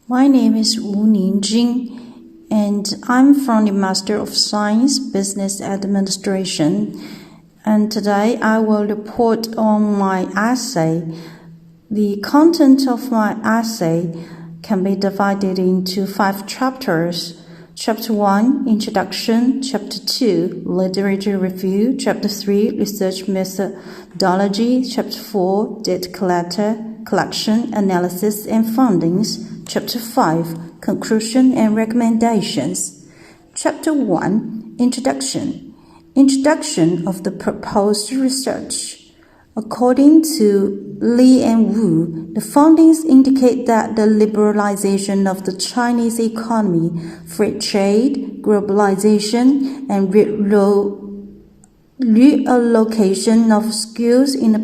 My name is NINGJUN, and I'm from the Master of Science, Business Administration. And today I will report on my essay. The content of my essay can be divided into 5 chapters. Chapter 1, Introduction. Chapter 2, Literature Review. Chapter 3, Research Methodology. Chapter 4, Data Collection, Analysis and Findings. Chapter 5, Conclusion and Recommendations. Chapter 1, Introduction. Introduction of the proposed research. According to Li and Wu, the findings indicate that the liberalization of the Chinese economy, free trade, globalization, and reallocation of skills in the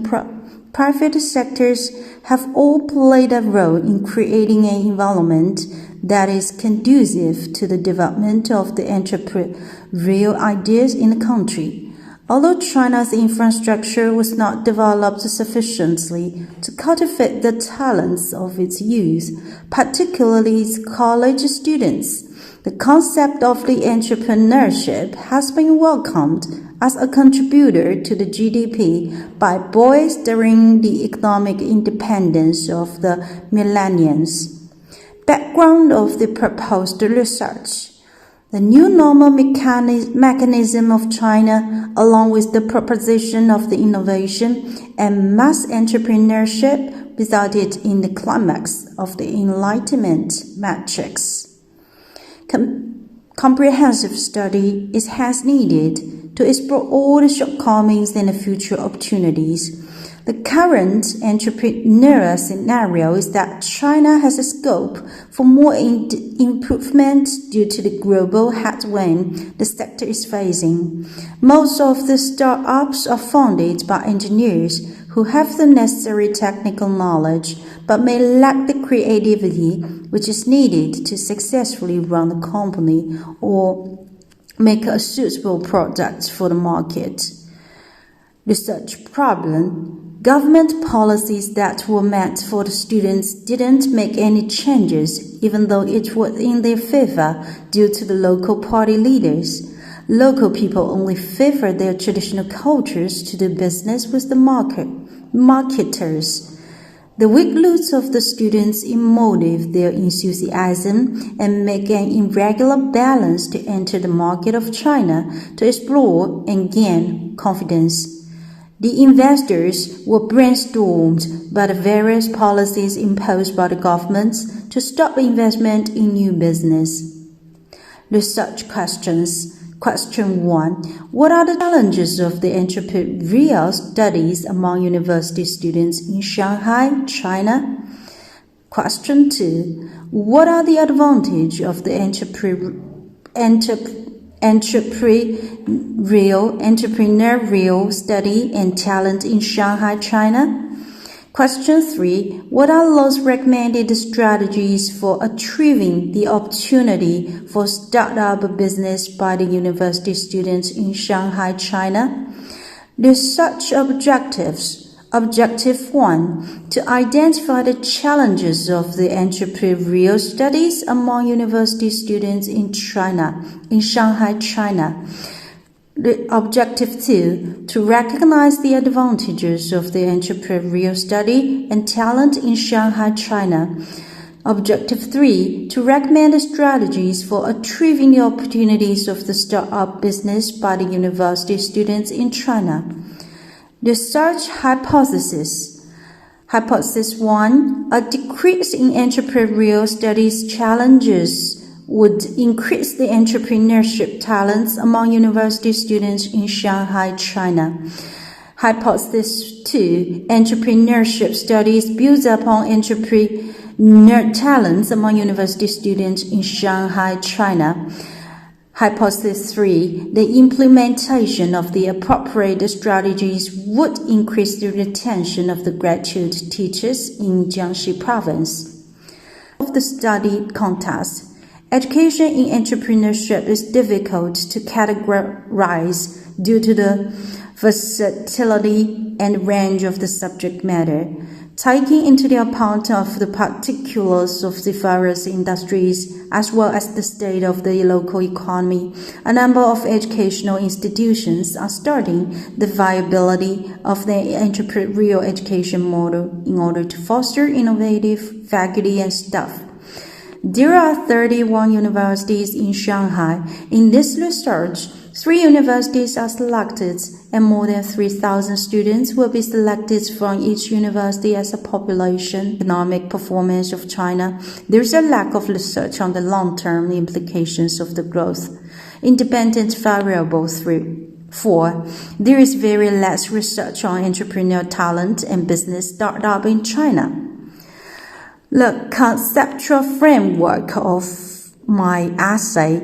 private sectors have all played a role in creating an environment that is conducive to the development of the entrepreneurial ideas in the country. Although China's infrastructure was not developed sufficiently to cultivate the talents of its youth, particularly its college students, the concept of the entrepreneurship has been welcomed as a contributor to the GDP by bolstering the economic independence of the millennials. Background of the proposed research. The new normal mechanism of China, along with the proposition of the innovation and mass entrepreneurship, resulted in the climax of the Enlightenment matrix. Comprehensive study is hence needed to explore all the shortcomings and the future opportunities. The current entrepreneurial scenario is that China has a scope for more improvement due to the global headwind the sector is facing. Most of the startups are founded by engineers who have the necessary technical knowledge but may lack the creativity which is needed to successfully run the company or make a suitable product for the market. Research problem. Government policies that were meant for the students didn't make any changes, even though it was in their favor due to the local party leaders. Local people only favor their traditional cultures to do business with the marketers. The weak roots of the students immotive their enthusiasm and make an irregular balance to enter the market of China to explore and gain confidence. The investors were brainstormed by the various policies imposed by the governments to stop investment in new business. Research questions. Question 1. What are the challenges of the entrepreneurial studies among university students in Shanghai, China? Question 2. What are the advantages of the entrepreneurial study and talent in Shanghai, China? Question 3. What are those recommended strategies for achieving the opportunity for startup business by the university students in Shanghai, China? Research objectives. Objective 1. To identify the challenges of the entrepreneurial studies among university students in Shanghai, China. Objective 2. To recognize the advantages of the entrepreneurial study and talent in Shanghai, China. Objective 3. To recommend strategies for achieving the opportunities of the startup business by the university students in China. Research hypothesis. Hypothesis 1. A decrease in entrepreneurial studies challenges would increase the entrepreneurship talents among university students in Shanghai, China. Hypothesis 2. Entrepreneurship studies builds upon entrepreneur talents among university students in Shanghai, China. Hypothesis 3. The implementation of the appropriate strategies would increase the retention of the graduate teachers in Jiangxi province. Of the study context. Education in entrepreneurship is difficult to categorize due to the versatility and range of the subject matter. taking into the account of the particulars of the various industries as well as the state of the local economy. A number of educational institutions are studying the viability of the entrepreneurial education model in order to foster innovative faculty and staff. There are 31 universities in Shanghai. In this research, 3 universities are selected, and more than 3,000 students will be selected from each university as a population economic performance of China. There is a lack of research on the long-term implications of the growth. Independent variable 4. There is very less research on entrepreneurial talent and business startup in China. The conceptual framework of my essay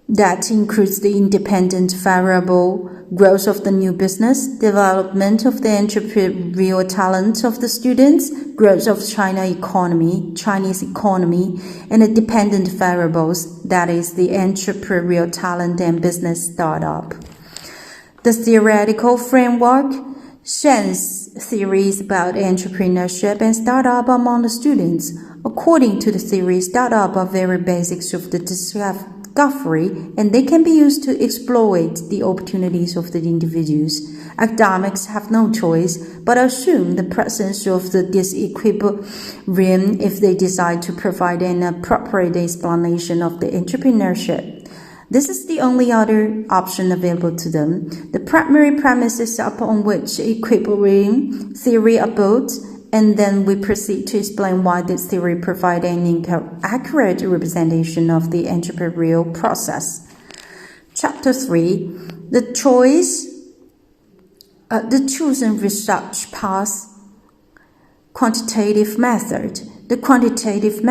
that includes the independent variable, growth of the new business, development of the entrepreneurial talent of the students, growth of Chinese economy, and the dependent variables, that is the entrepreneurial talent and business startup. The theoretical framework sheds theories about entrepreneurship and startup among the students. According to the theory, startup are very basics of the discovery, and they can be used to exploit the opportunities of the individuals. Academics have no choice but assume the presence of the disequilibrium if they decide to provide an appropriate explanation of the entrepreneurship. This is the only other option available to them. The primary premises upon which equilibrium theory are built, and then we proceed to explain why this theory provides an inaccurate representation of the entrepreneurial process. Chapter 3. The chosen research path. Quantitative method. The quantitative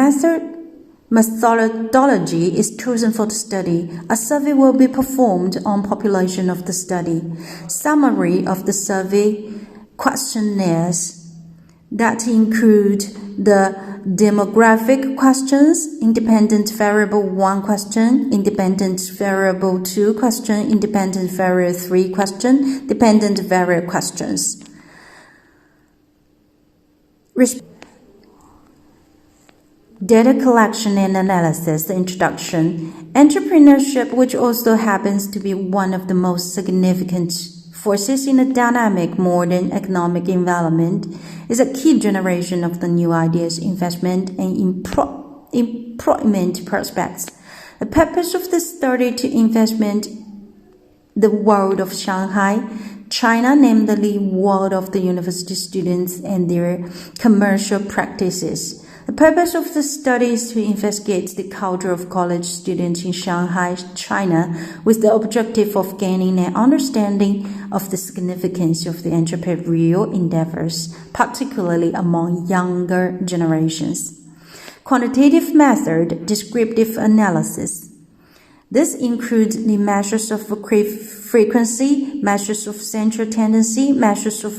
methodology is chosen for the study. A survey will be performed on population of the study. Summary of the survey questionnaires that include the demographic questions, independent variable 1 question, independent variable 2 question, independent variable 3 question, dependent variable questions. Data collection and analysis. Introduction. Entrepreneurship, which also happens to be one of the most significant forces in a dynamic modern economic environment, is a key generation of the new ideas, investment, and employment prospects. The purpose of the study to investment the world of Shanghai, China, namely world of the university students and their commercial practices. The purpose of the study is to investigate the culture of college students in Shanghai, China, with the objective of gaining an understanding of the significance of the entrepreneurial endeavors, particularly among younger generations. Quantitative method, descriptive analysis. This includes the measures of frequency, measures of central tendency, measures of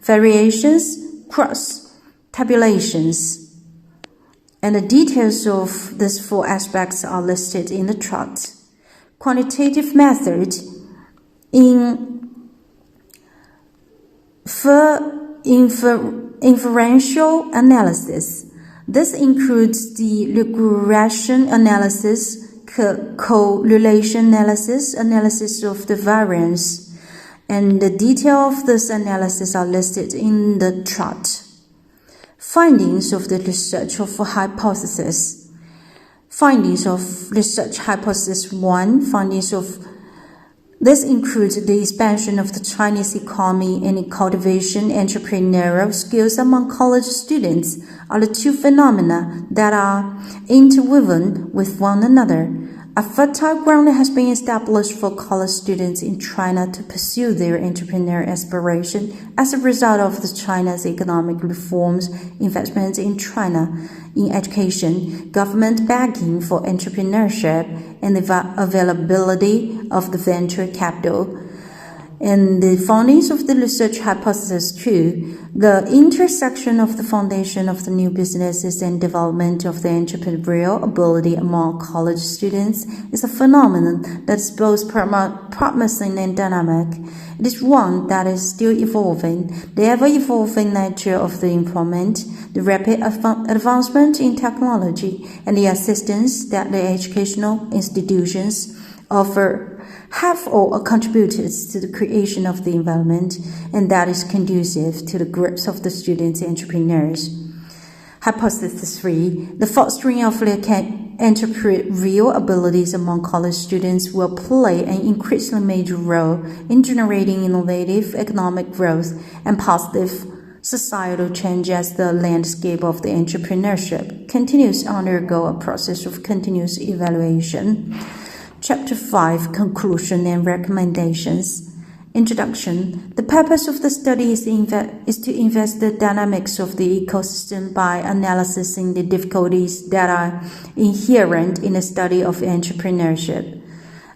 variations, cross-tabulations. And the details of these 4 aspects are listed in the chart. Quantitative method inferential analysis. This includes the regression analysis, correlation analysis, analysis of the variance, and the details of this analysis are listed in the chart. Findings of the research of a hypothesis. Findings of research hypothesis 1. This includes the expansion of the Chinese economy and cultivation entrepreneurial skills among college students are the 2 phenomena that are interwoven with one another. A fertile ground has been established for college students in China to pursue their entrepreneurial aspiration as a result of China's economic reforms, investments in China, in education, government backing for entrepreneurship, and the availability of the venture capital. And the findings of the research hypothesis 2, the intersection of the foundation of the new businesses and development of the entrepreneurial ability among college students is a phenomenon that is both promising and dynamic. It is one that is still evolving. The ever-evolving nature of the employment, the rapid advancement in technology, and the assistance that the educational institutions offer have all contributed to the creation of the environment, and that is conducive to the growth of the students and entrepreneurs. Hypothesis 3, the fostering of entrepreneurial abilities among college students will play an increasingly major role in generating innovative economic growth and positive societal change as the landscape of the entrepreneurship continues to undergo a process of continuous evaluation. Chapter 5, Conclusion and Recommendations. Introduction. The purpose of the study is to invest the dynamics of the ecosystem by analyzing the difficulties that are inherent in the study of entrepreneurship,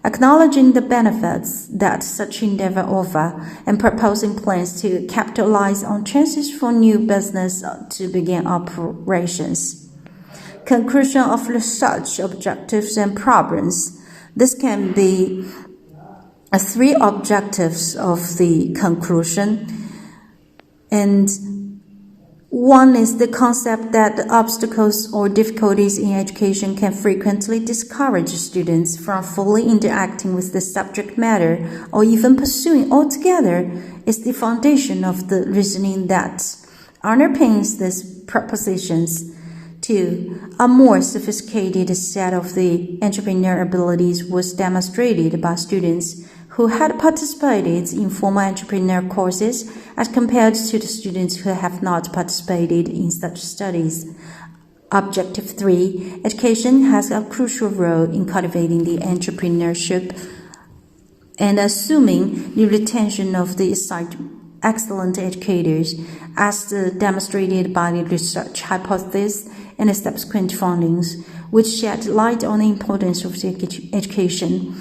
acknowledging the benefits that such endeavor offer, and proposing plans to capitalize on chances for new business to begin operations. Conclusion of research objectives and problems. This can be 3 objectives of the conclusion, and one is the concept that the obstacles or difficulties in education can frequently discourage students from fully interacting with the subject matter or even pursuing altogether is the foundation of the reasoning that underpins these propositions. 2. A more sophisticated set of the entrepreneur abilities was demonstrated by students who had participated in formal entrepreneur courses as compared to the students who have not participated in such studies. Objective 3. Education has a crucial role in cultivating the entrepreneurship and assuming the retention of the excellent educators, as demonstrated by the research hypothesis and the subsequent findings, which shed light on the importance of education.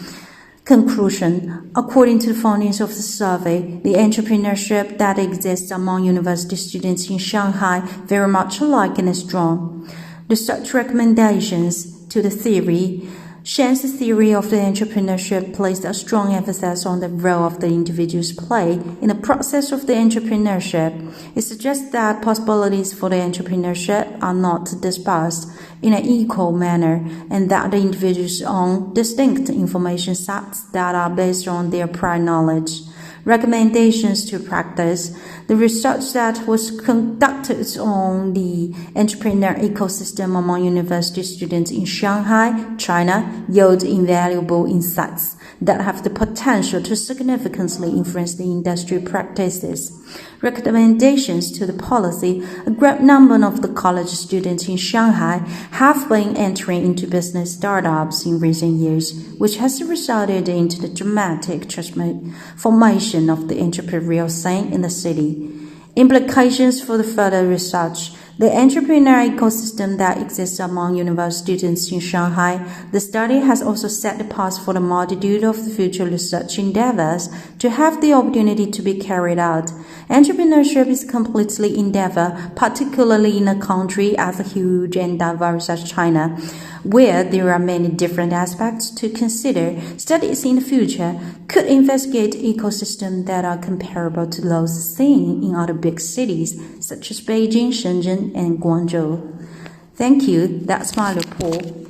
Conclusion. According to the findings of the survey, the entrepreneurship that exists among university students in Shanghai very much alike and strong. Research recommendations to the theory. Shen's theory of the entrepreneurship placed a strong emphasis on the role of the individuals play in the process of the entrepreneurship. It suggests that possibilities for the entrepreneurship are not dispersed in an equal manner, and that the individuals own distinct information sets that are based on their prior knowledge. Recommendations to practice. The research that was conducted on the entrepreneur ecosystem among university students in Shanghai, China, yield invaluable insights that have the potential to significantly influence the industry practices. Recommendations to the policy. A great number of the college students in Shanghai have been entering into business startups in recent years, which has resulted into the dramatic transformation of the entrepreneurial scene in the city. Implications for the further research. The entrepreneur ecosystem that exists among university students in Shanghai. The study has also set the path for the multitude of the future research endeavors to have the opportunity to be carried out. Entrepreneurship is completely endeavor, particularly in a country as huge and diverse as China, where there are many different aspects to consider. Studies in the future could investigate ecosystems that are comparable to those seen in other big cities, such as Beijing, Shenzhen, and Guangzhou. Thank you. That's my report.